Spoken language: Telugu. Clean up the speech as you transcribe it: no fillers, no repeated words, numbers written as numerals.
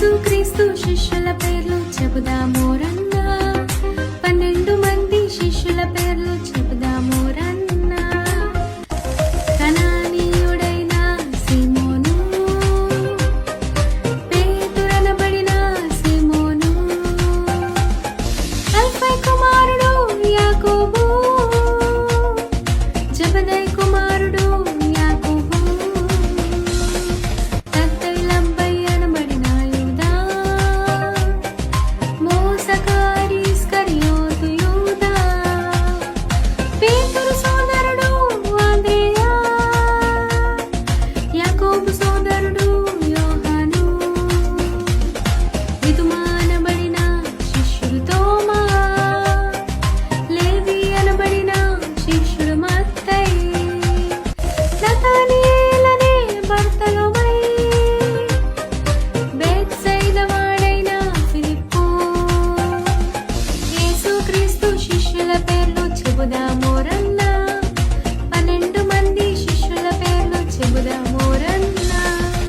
యేసుక్రీస్తు శిష్యుల పేర్లు చెబుదాము రన్నా 12 మంది శిష్యుల పేర్లు చెబుదాము రన్నా కనానీయుడైన సీమోను పేతురనబడిన సీమోను అల్ఫై కుమారుడు యాకోబు జబదై కుమారుడు యాకోబు తత్తైలబ్బై అనబడిన యూదా మోసకారి ఇస్కరియోతు యూదా పేతురు సోదరుడు అంద్రెయ యాకోబు సోదరుడు యోహాను దిదుమ అనబడిన శిష్యుడు తోమా లేవి అనబడిన శిష్యుడు మత్తయి నతనీయేలనే బర్తలోమై బేత్సైదా వాడైన ఫిలిప్పు యేసుక్రీస్తు శిష్యుల పేర్లు చెబుదాము